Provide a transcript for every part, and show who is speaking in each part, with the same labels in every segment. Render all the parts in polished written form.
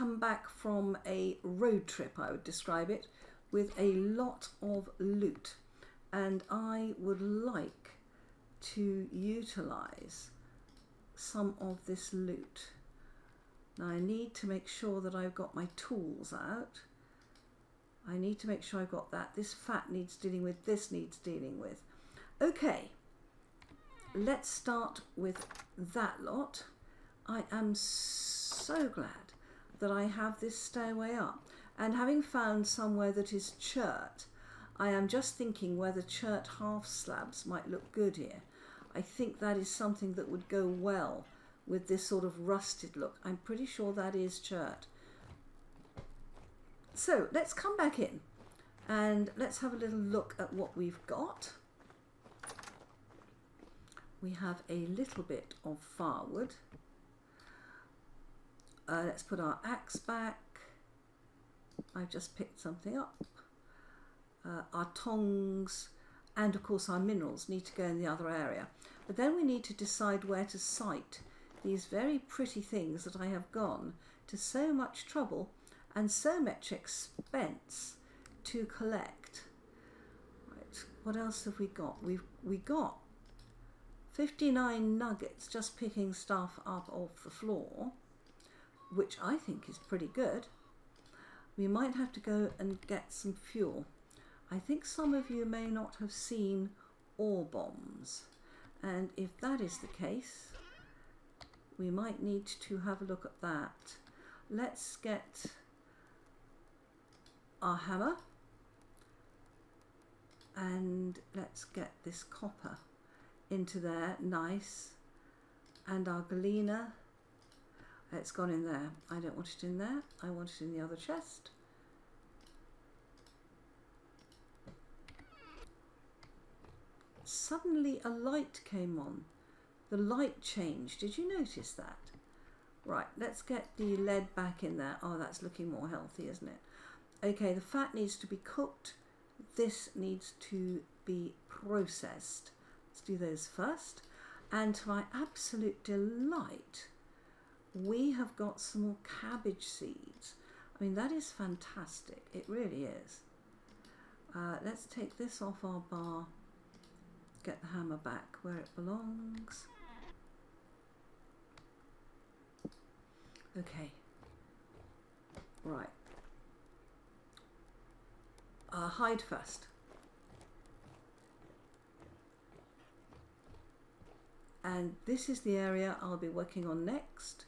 Speaker 1: come back from a road trip, I would describe it, with a lot of loot, and I would like to utilize some of this loot. Now I need to make sure that I've got my tools out. I need to make sure I've got that. This fat needs dealing with, this needs dealing with. Okay, let's start with that lot. I am so glad that I have this stairway up, and having found somewhere that is chert, I am just thinking whether chert half slabs might look good here. I think that is something that would go well with this sort of rusted look. I'm pretty sure that is chert. So let's come back in and let's have a little look at what we've got. We have a little bit of firewood. Let's put our axe back. I've just picked something up. Our tongs and of course our minerals need to go in the other area. But then we need to decide where to site these very pretty things that I have gone to so much trouble and so much expense to collect. Right, what else have we got? We got 59 nuggets just picking stuff up off the floor, which I think is pretty good. We might have to go and get some fuel. I think some of you may not have seen ore bombs, and if that is the case, we might need to have a look at that. Let's get our hammer and let's get this copper into there, nice, and our galena. It's gone in there. I don't want it in there. I want it in the other chest. Suddenly a light came on. The light changed. Did you notice that? Right, let's get the lead back in there. Oh, that's looking more healthy, isn't it? Okay, the fat needs to be cooked. This needs to be processed. Let's do those first. And to my absolute delight, we have got some more cabbage seeds. I mean, that is fantastic. It really is. Let's take this off our bar. Get the hammer back where it belongs. Okay. Right. Hide first. And this is the area I'll be working on next.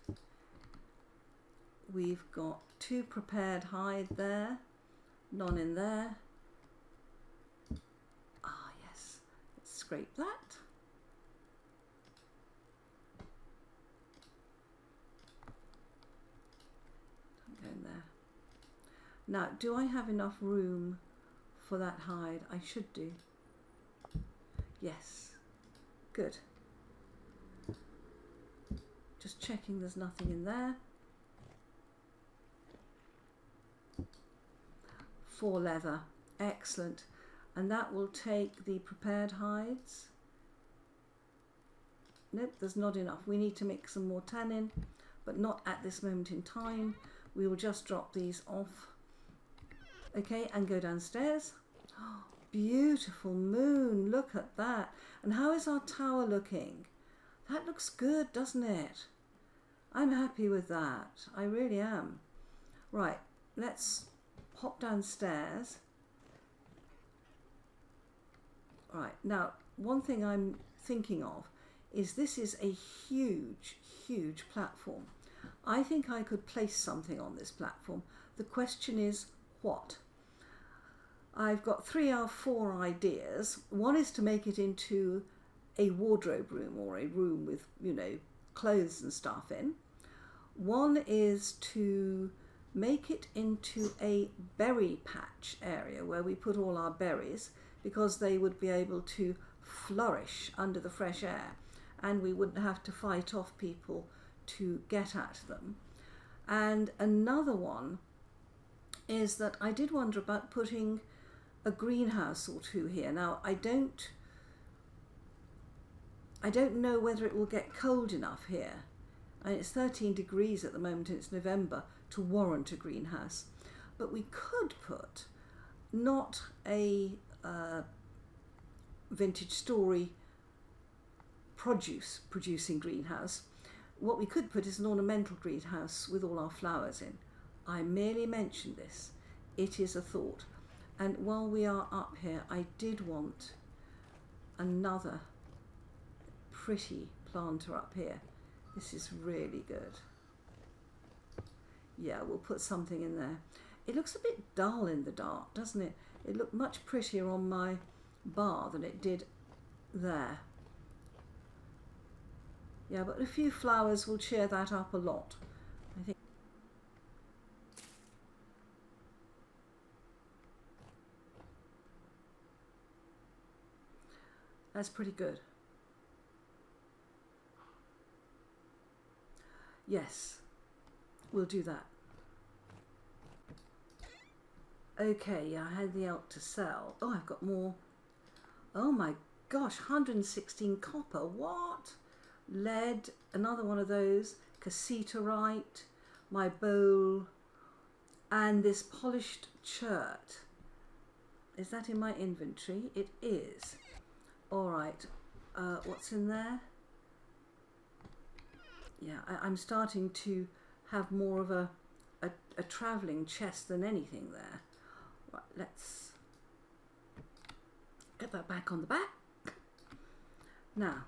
Speaker 1: We've got 2 prepared hide there, none in there. Ah, yes. Let's scrape that. Don't go in there. Now, do I have enough room for that hide? I should do. Yes. Good. Just checking there's nothing in there. 4 leather. Excellent. And that will take the prepared hides. Nope, there's not enough. We need to make some more tannin, but not at this moment in time. We will just drop these off. Okay, and go downstairs. Oh, beautiful moon. Look at that. And how is our tower looking? That looks good, doesn't it? I'm happy with that. I really am. Right, let's hop downstairs. Right, now, one thing I'm thinking of is this is a huge, huge platform. I think I could place something on this platform. The question is, what? I've got 3 or 4 ideas. One is to make it into a wardrobe room or a room with, you know, clothes and stuff in. One is to make it into a berry patch area where we put all our berries, because they would be able to flourish under the fresh air and we wouldn't have to fight off people to get at them. And another one is that I did wonder about putting a greenhouse or 2 here. Now, I don't know whether it will get cold enough here. And it's 13 degrees at the moment and it's November to warrant a greenhouse. But we could put not a vintage story produce producing greenhouse. What we could put is an ornamental greenhouse with all our flowers in. I merely mentioned this. It is a thought. And while we are up here, I did want another pretty planter up here. This is really good. Yeah, we'll put something in there. It looks a bit dull in the dark, doesn't it? It looked much prettier on my bar than it did there. Yeah, but a few flowers will cheer that up a lot, I think. That's pretty good. Yes, we'll do that. Okay, yeah, I had the elk to sell. Oh, I've got more. Oh my gosh, 116 copper. What? Lead, another one of those. Cassiterite, my bowl, and this polished chert. Is that in my inventory? It is. All right, what's in there? Yeah, I'm starting to have more of a travelling chest than anything there. Right, let's get that back on the back. Now,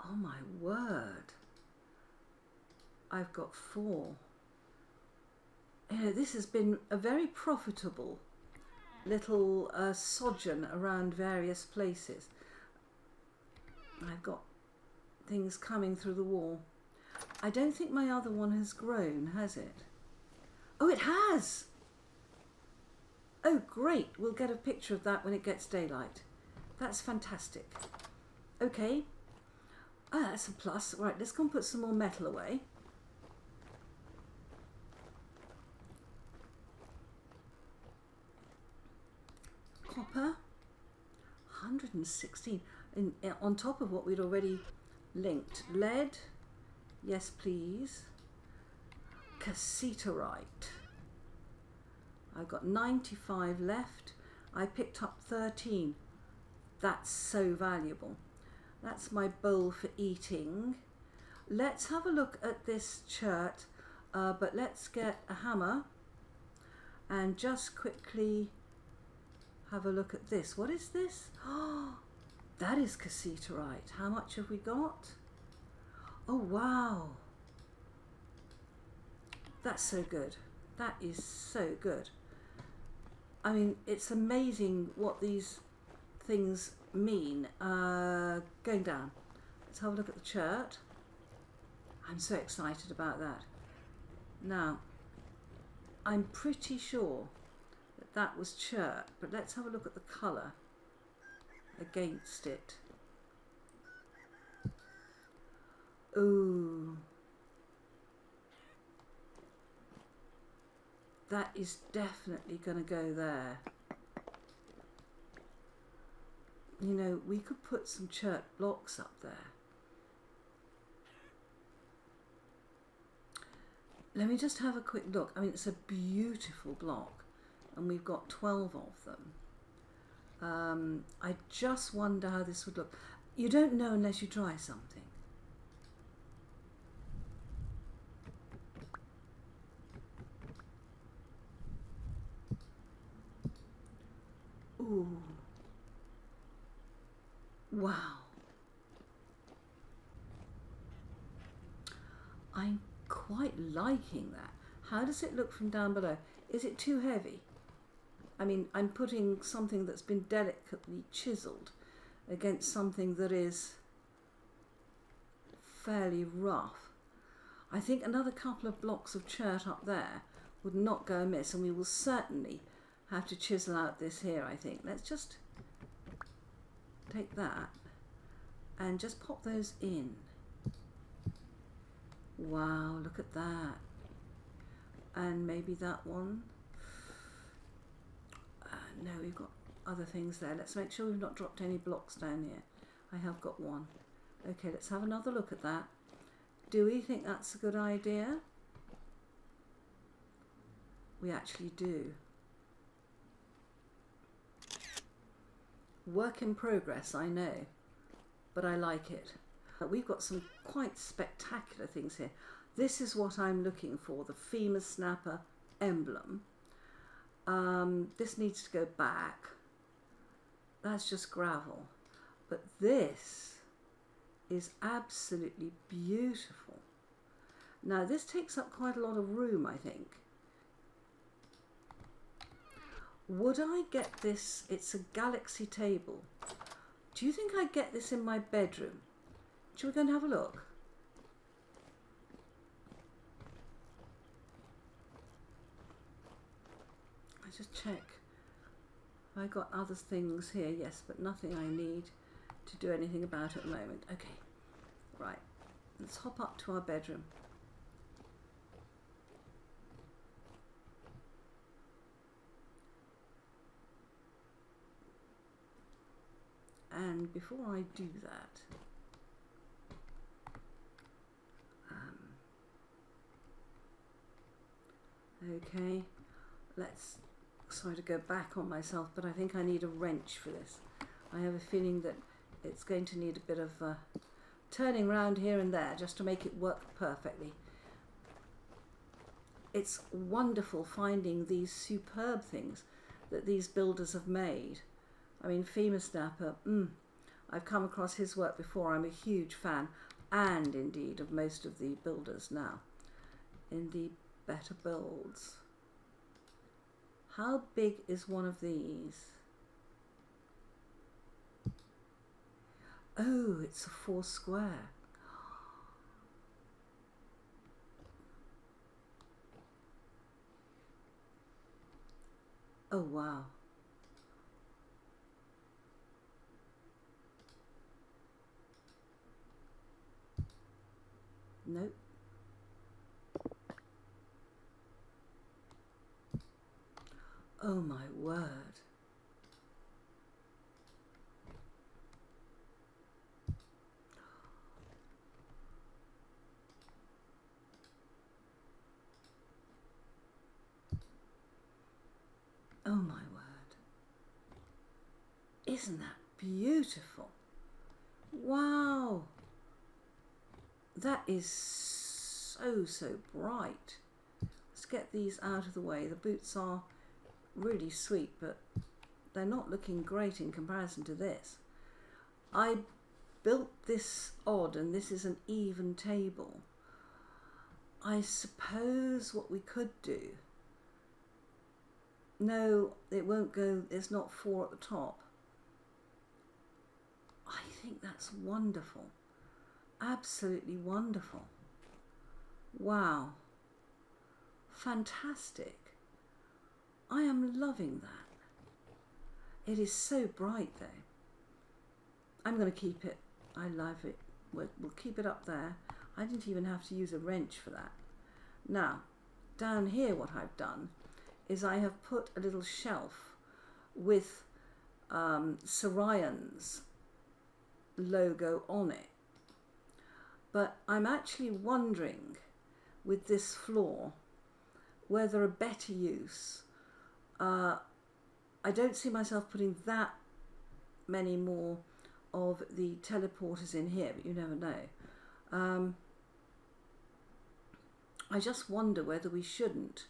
Speaker 1: oh my word, I've got 4. You know, this has been a very profitable little sojourn around various places. I've got things coming through the wall. I don't think my other one has grown, has it? Oh, it has! Oh, great. We'll get a picture of that when it gets daylight. That's fantastic. Okay. Oh, that's a plus. Right, let's go and put some more metal away. Copper. 116. On top of what we'd already linked. Lead. Yes, please. Cassiterite. I've got 95 left. I picked up 13. That's so valuable. That's my bowl for eating. Let's have a look at this chert, but let's get a hammer and just quickly have a look at this. What is this? Oh, that is cassiterite. How much have we got? Oh, wow. That's so good. That is so good. I mean, it's amazing what these things mean. Going down. Let's have a look at the chert. I'm so excited about that. Now, I'm pretty sure that that was chert, but let's have a look at the colour against it. Ooh. That is definitely going to go there. You know, we could put some chert blocks up there. Let me just have a quick look. I mean, it's a beautiful block, and we've got 12 of them. I just wonder how this would look. You don't know unless you try something. Ooh. Wow. I'm quite liking that. How does it look from down below? Is it too heavy? I mean, I'm putting something that's been delicately chiseled against something that is fairly rough. I think another couple of blocks of chert up there would not go amiss, and we will certainly have to chisel out this here, I think. Let's just take that and just pop those in. Wow, look at that. And maybe that one. No, we've got other things there. Let's make sure we've not dropped any blocks down here. I have got one. Okay, let's have another look at that. Do we think that's a good idea? We actually do. Work in progress, I know, but I like it. We've got some quite spectacular things here. This is what I'm looking for, the femur snapper emblem. This needs to go back. That's just gravel. But this is absolutely beautiful. Now this takes up quite a lot of room, I think. Would I get this? It's a galaxy table. Do you think I'd get this in my bedroom? Shall we go and have a look? I just check. I got other things here, yes, but nothing I need to do anything about at the moment. Okay, right. Let's hop up to our bedroom. And before I do that, okay, let's, sorry to go back on myself, but I think I need a wrench for this. I have a feeling that it's going to need a bit of turning around here and there just to make it work perfectly. It's wonderful finding these superb things that these builders have made. I mean, femur snapper, I've come across his work before. I'm a huge fan, and indeed of most of the builders now in the better builds. How big is one of these? Oh, it's a 4 square. Oh wow. Nope. Oh my word. Oh my word. Isn't that beautiful? Wow. That is so bright. Let's get these out of the way. The boots are really sweet, but they're not looking great in comparison to this. I built this odd, and this is an even table. I suppose what we could do, no, it won't go, there's not 4 at the top. I think that's wonderful. Absolutely wonderful. Wow. Fantastic. I am loving that. It is so bright though. I'm going to keep it. I love it. We'll keep it up there. I didn't even have to use a wrench for that. Now, down here what I've done is I have put a little shelf with CarryOn's logo on it. But I'm actually wondering with this floor whether a better use, I don't see myself putting that many more of the teleporters in here, but you never know. I just wonder whether we shouldn't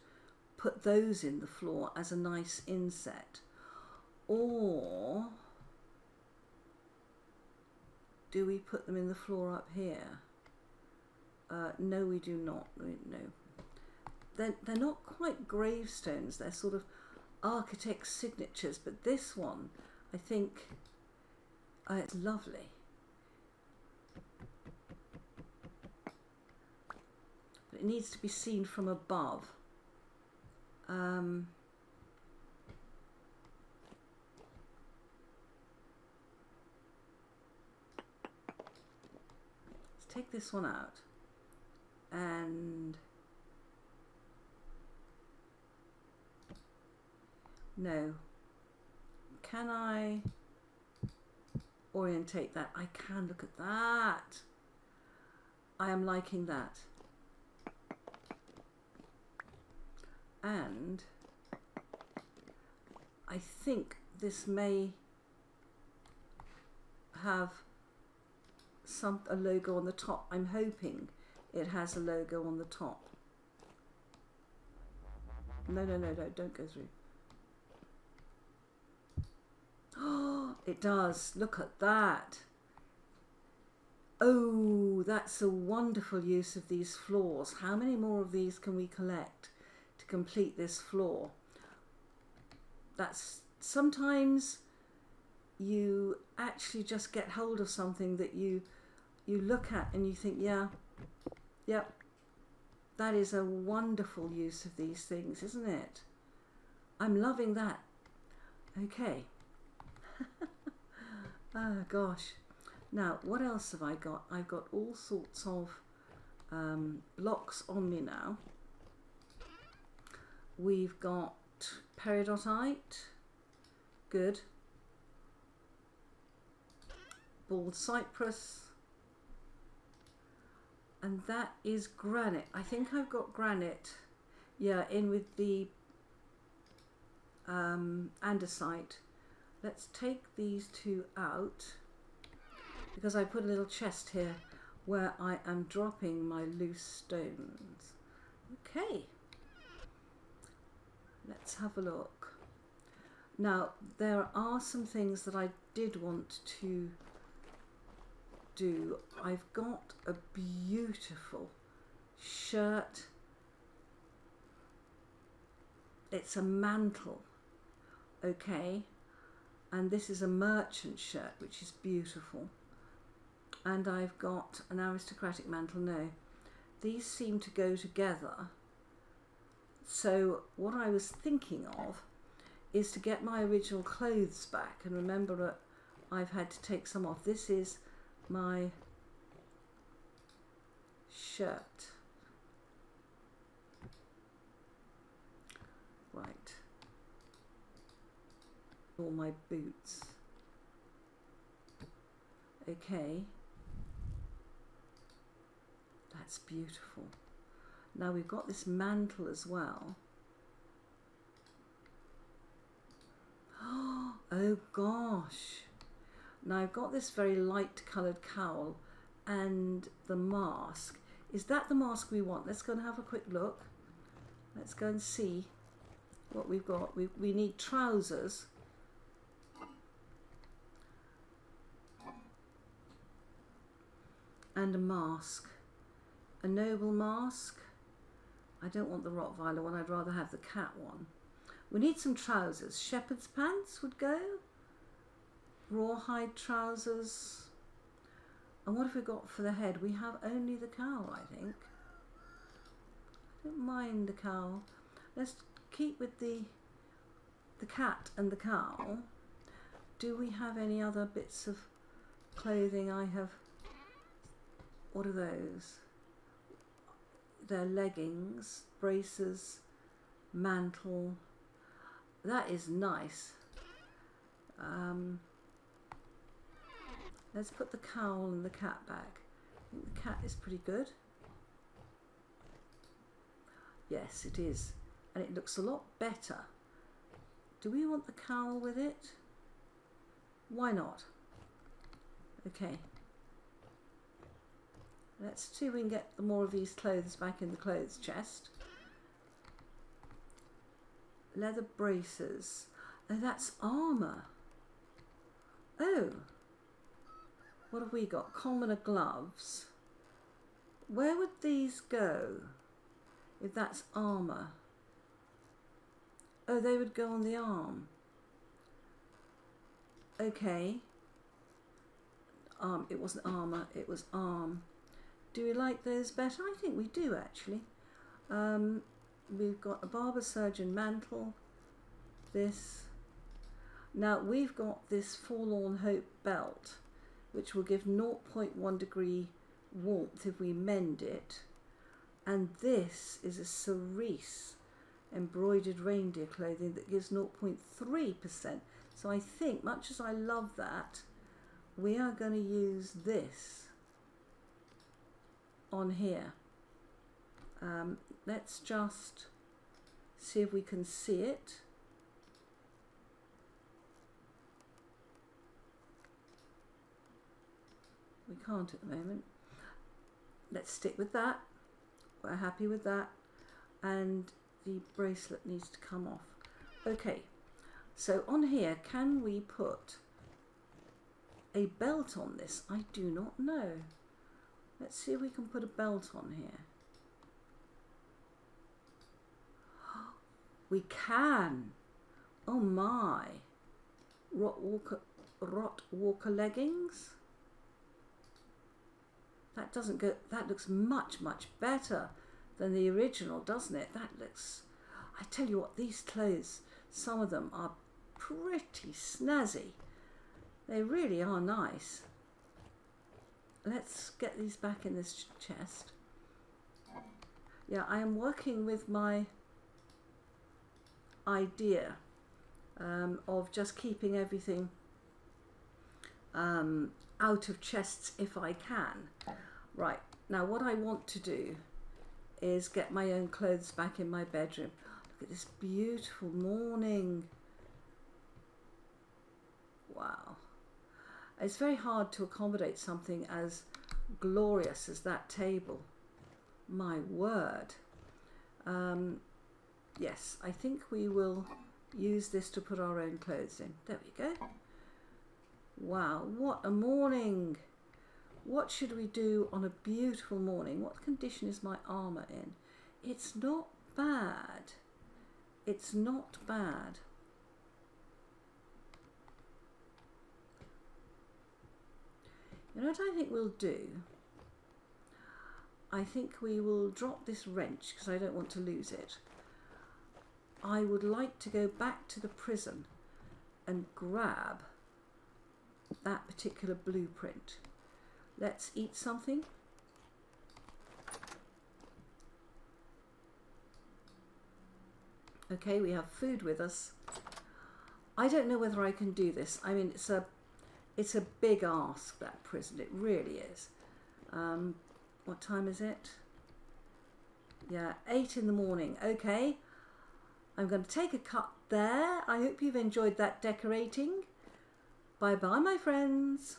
Speaker 1: put those in the floor as a nice inset, or do we put them in the floor up here? No, we do not. No, they're not quite gravestones. They're sort of architect's signatures. But this one, I think, it's lovely. But it needs to be seen from above. Let's take this one out. And no, can I orientate that? I can. Look at that. I am liking that. And I think this may have a logo on the top. I'm hoping it has a logo on the top. No, don't go through. Oh, it does. Look at that. Oh, that's a wonderful use of these floors. How many more of these can we collect to complete this floor? That's sometimes you actually just get hold of something that you look at and you think, yeah, yep, that is a wonderful use of these things, isn't it? I'm loving that. Okay. Oh gosh. Now, what else have I got? I've got all sorts of blocks on me now. We've got peridotite, good. Bald cypress, and that is granite. I think I've got granite, yeah, in with the andesite. Let's take these two out because I put a little chest here where I am dropping my loose stones. Okay, let's have a look. Now, there are some things that I did want to do. I've got a beautiful shirt. It's a mantle, okay, and this is a merchant shirt, which is beautiful. And I've got an aristocratic mantle. No, these seem to go together. So what I was thinking of is to get my original clothes back, and remember that I've had to take some off. This is my shirt. Right. All my boots. Okay. That's beautiful. Now we've got this mantle as well. Oh gosh. Now I've got this very light coloured cowl and the mask. Is that the mask we want? Let's go and have a quick look. Let's go and see what we've got. We need trousers. And a mask. A noble mask. I don't want the Rottweiler one, I'd rather have the cat one. We need some trousers. Shepherd's pants would go. Rawhide trousers. And what have we got for the head? We have only the cowl, I think. I don't mind the cowl. Let's keep with the cat and the cowl. Do we have any other bits of clothing I have? What are those? They're leggings, braces, mantle. That is nice. Let's put the cowl and the cat back. I think the cat is pretty good. Yes, it is. And it looks a lot better. Do we want the cowl with it? Why not? Okay. Let's see if we can get more of these clothes back in the clothes chest. Leather braces. Oh, that's armour. Oh. What have we got? Commoner gloves. Where would these go if that's armour? Oh, they would go on the arm. Okay. It wasn't armour, it was arm. Do we like those better? I think we do, actually. We've got a barber surgeon mantle. This. Now, we've got this Forlorn Hope belt, which will give 0.1 degree warmth if we mend it. And this is a cerise embroidered reindeer clothing that gives 0.3%. So I think, much as I love that, we are going to use this on here. Let's just see if we can see it. We can't at the moment. Let's stick with that. We're happy with that. And the bracelet needs to come off. Okay, so on here, can we put a belt on this? I do not know. Let's see if we can put a belt on here. We can. Oh my. Rot Walker leggings. That doesn't go, that looks much, much better than the original, doesn't it? That looks, I tell you what, these clothes, some of them are pretty snazzy. They really are nice. Let's get these back in this chest. Yeah, I am working with my idea of just keeping everything out of chests if I can. Right, now what I want to do is get my own clothes back in my bedroom. Look at this beautiful morning. Wow. It's very hard to accommodate something as glorious as that table. My word. Yes, I think we will use this to put our own clothes in. There we go. Wow, what a morning. What should we do on a beautiful morning? What condition is my armour in? It's not bad. It's not bad. You know what I think we'll do? I think we will drop this wrench because I don't want to lose it. I would like to go back to the prison and grab that particular blueprint. Let's eat something. Okay, we have food with us. I don't know whether I can do this. I mean, it's a big ask, that prison. It really is. What time is it? Yeah, 8 in the morning. Okay, I'm going to take a cut there. I hope you've enjoyed that decorating. Bye bye, my friends.